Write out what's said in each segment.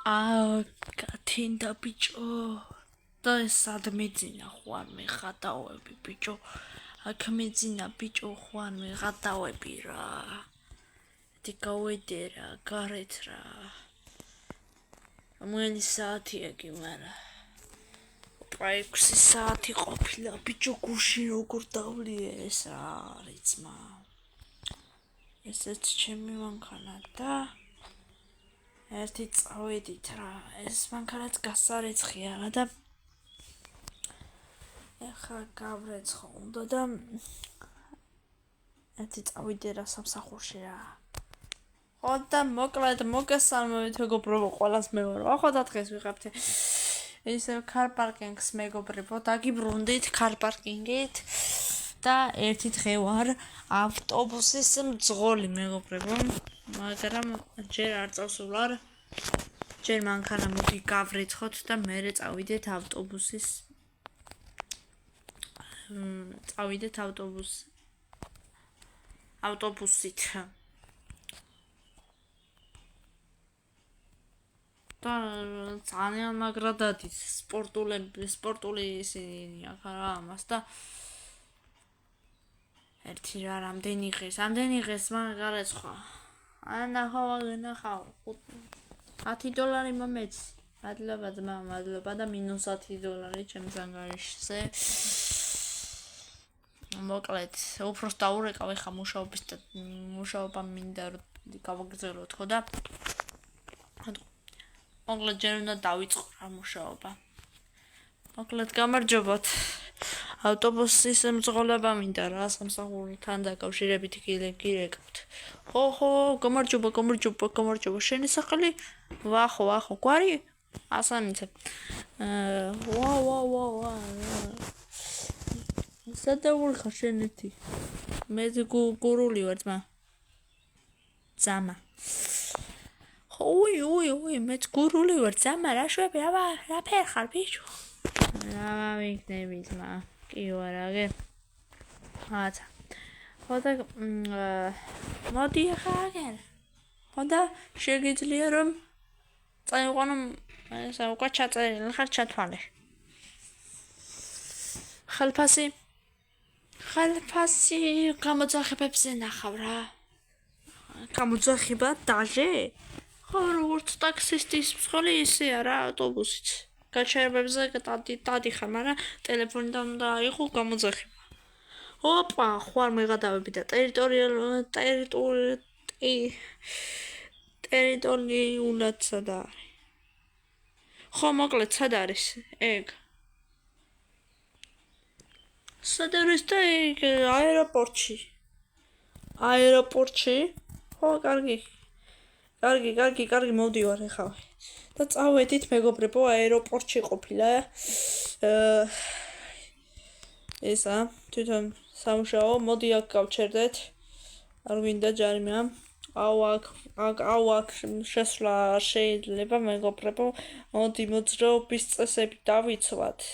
გათინდა ბიჭო და სად მეძინა ხო არ მეხატავები ბიჭო აქ მეძინა ბიჭო ხო არ მეხატავები რა დიკავედე რა გარეთ რა მომელი საათია კი მარა 6 საათი ყოფილა ბიჭო გუში როგორ დავლიე ეს რა არის მა ესეც ჩემი მანქანა და ერთი წავედით რა ეს მანქანაც გასარეცხია რა და ეხლა გავრეცხო უნდა და ერთი წავიდე რა სამსახურში რა ხო და მოკლედ მოგესალმებით მეგობრებო ყველას მე ვარ ახლა და დღეს ვიღებთ ისე კარ პარკინგს მეგობრებო დაგიბრუნდით კარ პარკინგით და ერთი დღე ვარ ავტობუსის მძღოლი მეგობრებო მაგრამ ჯერ არ წავსულარ ჯერ მანქანა მოდი გავრეცხოთ და მერე წავიდეთ ავტობუსის წავიდეთ ავტობუსით და ძალიან მაგრა დადის სპორტული ისინი ახლა რა ამას და ერთი რა რამდენი ღეს მან გარეცხვა ნახავ $10 მომეც მადლობა ძმა მადლობა და -$10 ჩემს ანგარიშზე მოკლედ უბრალოდ დაურეკავ ეხა მუშაობა მინდა გავაგრძელოთ ხო და მოკლედ ჯერ უნდა დავიწყო რა მუშაობა მოკლედ გამარჯობათ ავტობუსის მძღოლება მინდა რა სამსახურთან დაკავშირებით გირეკავთ ხო გამარჯობა შენი სახელი ვახო გვარი ასანიცე ვა სადაურიხარ შენ ერთი მე გურული ვარ ძმა ოი მეც გურული ვარ ძმა რა შვები რა ფერ ხარ ბიჭო რა ვიქნები ძმა კი ვარ აგე აცა ხო და მოდი ახლა აგერ ხო და შეგიძლია რომ წაიყვანო ესა უკვე ჩაწერილი ხარ ჩათვალე ხალფასი გამოძახებებზე ნახავ რა გამოძახება დაჟე ხო როგორც ტაქსისტის მსხვილი ისეა რა ავტობუსით გაჩერებებზე დადიხარ მაგრამ ტელეფონიდან უნდა აიღო გამოძახება ოპა ხო არ მეღადავები და ტერიტორიულად სად არის ხო მოკლედ სად არის ეგ სად არის და ეგ აეროპორტში ხო კარგი მოვდივარ ეხლა და წავედით მეგობრებო აეროპორტში ყოფილა ესა თვითონ სამუშაო მოდი აქ გავჩერდეთ არ გვინდა ჯარიმა აქ შესვლა შეიძლება მეგობრებო მოდი მოძრაობის წესები დავიცვათ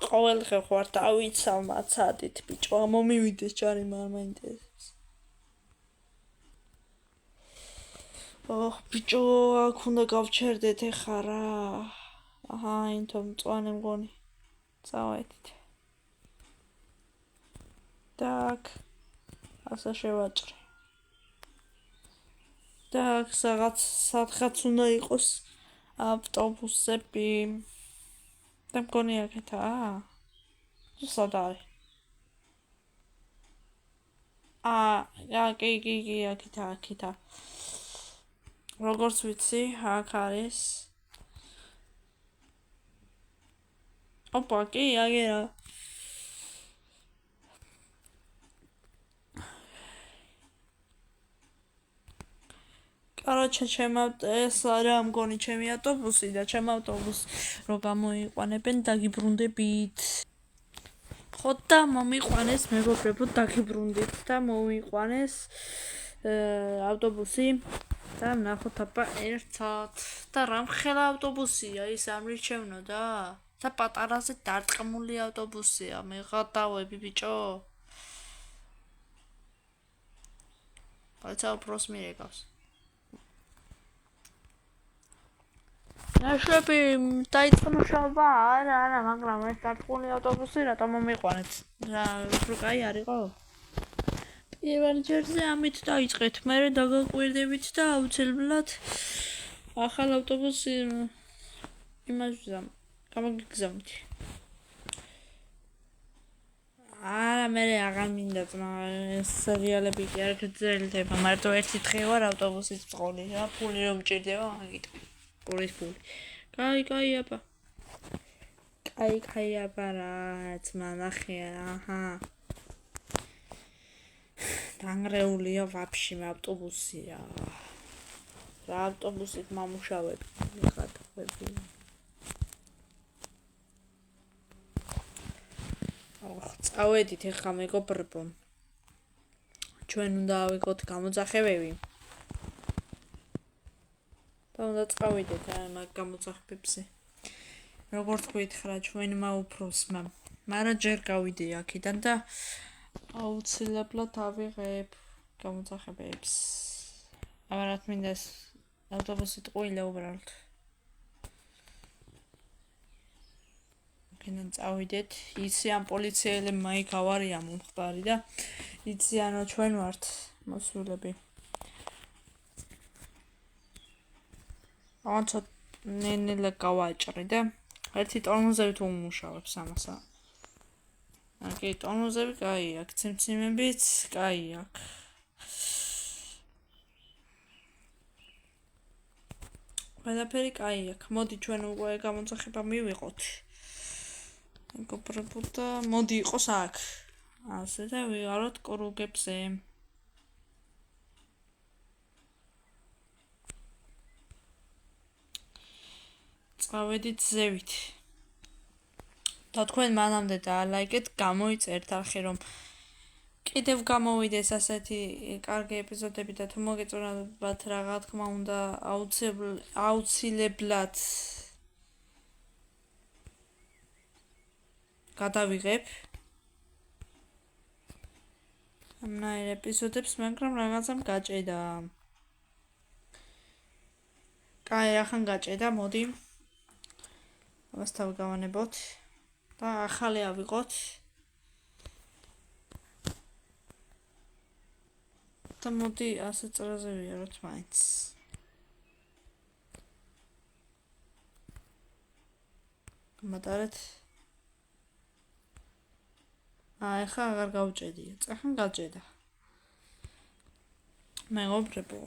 ყოველდღე ხوار დავიცავ მაცადით ბიჭო მომივიდეს ჯარიმა არ მაინტერესებს ბიჭო აქ უნდა გავჩერდეთ ეხა რა აჰა ინთო მწვანე მგონი წავედით და აქ ასე შევაჭრე და აქ სადღაც უნდა იყოს ავტობუსები და მგონი აქეთაა სად არის კი აქეთა როგორც ვიცი აქ არის ოპა კი აგერა კაროჩე ეს არა მგონი ჩემი ავტობუსი და ჩემ ავტობუსს რო გამოიყვანებენ დაგიბრუნდებით ხო და მომიყვანეს მეგობრებო დაგიბრუნდით და მომიყვანეს ავტობუსი და ნახოთ აბა ერთად და რამხელა ავტობუსია ის ამრიჩევნო და პატარაზე დარტყმული ავტობუსია მეღადავები ბიჭო Let's help Ross Miracles. ნაშვები დაიწყო მუშაობა? არა, მაგრამ ეს დარტყმული ავტობუსი რატომ მომიყვანეთ? რა უფრო კაი არისო? პირველ ჯერზე ამით დაიწყეთ, მერე დაგაკვირდებით და აუცილებლად ახალ ავტობუსი იმასვე გამოგიგზავნით. არა, მერე აღარ მინდა ძმა, ეს სერიალები კი არ გძელდება, მარტო ერთი დღე ვარ ავტობუსის წყოლი, რა ფული რომ მჭირდება, მაგიტყვი. პურის ფული. კაი, აბა. კაი, აბა რა, ძმა, ნახე, აჰა. დანგრეულია ვაფშე ავტობუსი რა. რა ავტობუსით მომუშავებ, მიხატები. წავედით ეხლა მეგობრებო. ჩვენ უნდა ავიღოთ გამოძახებები. და უნდა წავიდეთ მაგ გამოძახებებზე. როგორც გითხრა ჩვენმა უფროსმა, მაგრამ ჯერ გავიდე აქედან და აუცილებლად ავიღებ გამოძახებებს. აბარათ მინდა ეს ავტობუსი ტყუილა უბრალოდ. აქედან წავიდეთ, იციან პოლიციელებმა იქ ავარია მომხდარი და იციანო ჩვენ ვართ მოსულები. ანცო ნენელა გავაჭრი და ერთი ტორმოზებით უმუშავებს ამასა. აკი ტორმოზები კაი აქ, ციმციმებიც კაი აქ. ყველაფერი კაი აქ. მოდი ჩვენ უკვე გამოძახება მივიღოთ. მეგობრებო და მოდი იყოს აქ. ასე და ვიღაროთ კრუგებზე. წავედით ზევით. და თქვენ მანამდე დაალაიქეთ, გამოიწერთ არხი რომ კიდევ გამოვიდეს ასეთი კარგი ეპიზოდები და თუ მოგეწონათ რა თქმა უნდა აუცილებლად გადავიღებ ამნაირ ეპიზოდებს, მაგრამ რაღაცამ გაჭედა. კაი, ახან გაჭედა, მოდი ამას თავგავანებოთ და ახალი ავიღოთ. და მოდი ასე წერაზე ვიაროთ მაინც. გამატარეთ. ეხლა აღარ გავჭედია, წახან გაჭედა. მეგობრებო.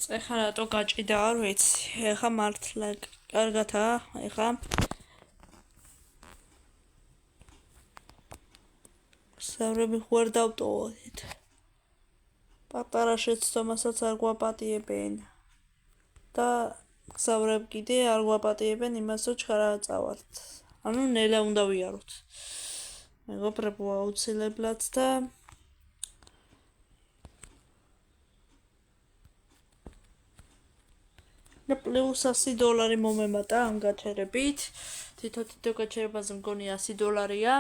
ეხლა რატო გაჭედა არ ვიცი. ეხლა მართლა კარგათაა, ეხლა საუბრები ხوار დავტოვოთ. პატარა შეცდომასაც არ გვაპატიებენ. და საუბრებ კიდე არ გვაპატიებენ იმას რომ ჩხარა წავალთ. ანუ ნელა უნდა ვიაროთ. მეგობრებო აუცილებლად და პლუს $100 მომემატა ამ გაჩერებით. თითო გაჩერებაზე მგონი $100-ია.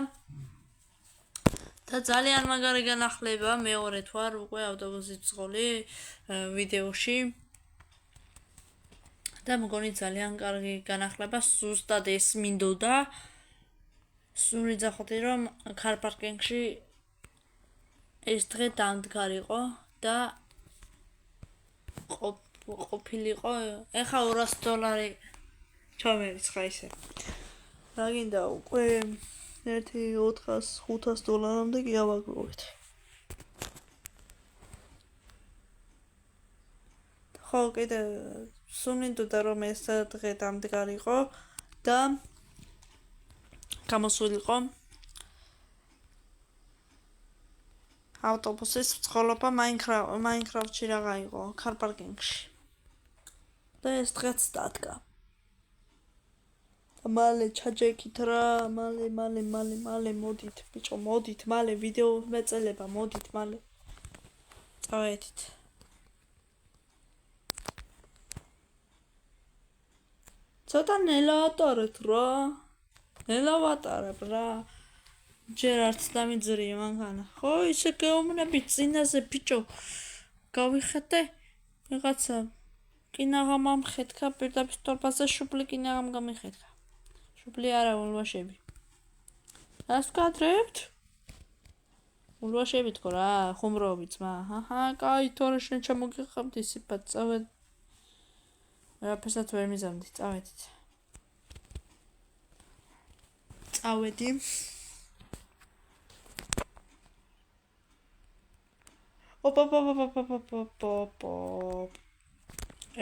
და ძალიან მაგარი განახლება, მეორე თვარ უკვე ავტობუსის წყოლი ვიდეოში. და მგონი ძალიან კარგი განახლება, ზუსტად ეს მინდოდა. სული ძახოთი რომ car parking-ში ეს დღე დამდგარიყო და ყოფილიყო, ეხა $200 ჩამერიცხა ისე. რა გინდა უკვე ერთი $400-500-მდე კი ავაგროვეთ. ხო, კიდე სუმინდოდა რომ ეს დღე დამდგარიყო და გამოსულიყო ავტობუსის წყოლობა Minecraft-ში რაღა იყო, car parking-ში. და ეს დღეც დადგა. მალე ჩაჯექით რა, მალე მოდით, ბიჭო, მოდით, მალე ვიდეო მეწელება, მოდით, მალე. წავედით. ცოტა ნელა ატარეთ რა. ნელა ვატარებ რა. ჯერ არც დამიძრია მანქანა. ხო, ისე გეუბნებით წინაზე, ბიჭო. გავიხატე. ვიღაცა კინაღამ ამხედქა პირდაპირ თორფაზე შუბლი კინაღამ გამიხედქა. შუბლი არა ულვაშები. რას ვკადრებთ? ულვაშები თქო რა, ხუმრობი ძმა. აჰა, კაი, თორე შენ ჩამოგიხამთ ისიფად წავედ. რაფერსაც ვერ მიზამდი, წავედით. წავედი.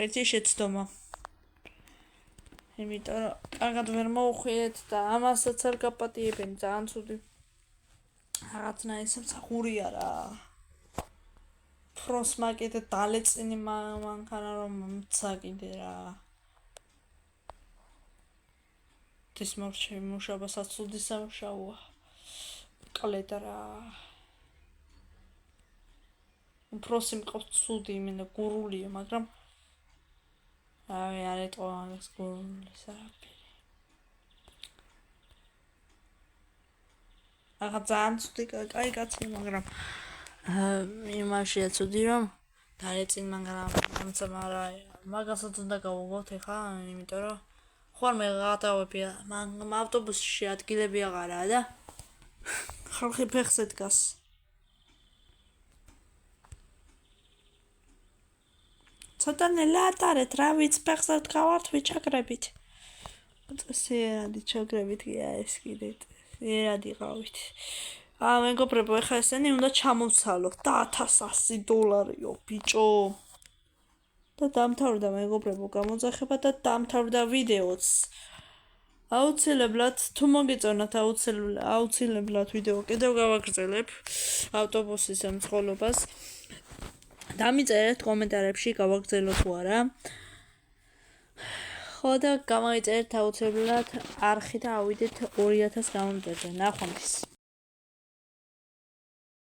ერთი შეცდომა. იმიტომ რომ კარგად ვერ მოუხვიეთ და ამასაც არ გაპატიებენ, ძალიან ცუდი. რაღაცნაირი სამსახურია რა. ფროსმა კიდე დალეწინი მანქანა რომ მომცა კიდე რა. ეს მუშაობასაც ცუდი სამუშაოა. კლედა რა. ფროსი მყავს ცუდი, იმენა გურულია, მაგრამ არ ეტყვა ეს გულის არაფერი. აღა ძალიან ცუდი კაი კაცი, მაგრამ იმაშია ცუდი რომ დალეწინ მაგრამ მაგასაც უნდა გავუგოთ ეხა, იმიტომ რომ ხوار მე გადავები, ავტობუსში ადგილები აღარაა და ხალხი ფეხზე დგას. ცოტა ნელატარეთ, რა ვიც ფეხზე დგავართ, ვიჩაგრებით. სიერადი ჩაგრებით გია ეს კიდე. სიერადი ყავით. მეგობრებო, ეხა ესენი უნდა ჩამოვცალოთ და $1100 ბიჭო. და დამთავრდა მეგობრებო გამოძახება და დამთავრდა ვიდეოც. აუცილებლად თუ მოგეწონათ აუცილებლად ვიდეო კიდევ გავაგრძელებ ავტობუსის მცხოვრობას. დამიწერეთ კომენტარებში გავაგრძელო თუ არა. ხო და გამოიწერეთ აუცილებლად არხი და ავიდეთ 2000 გამომწერდა. ნახვამდის.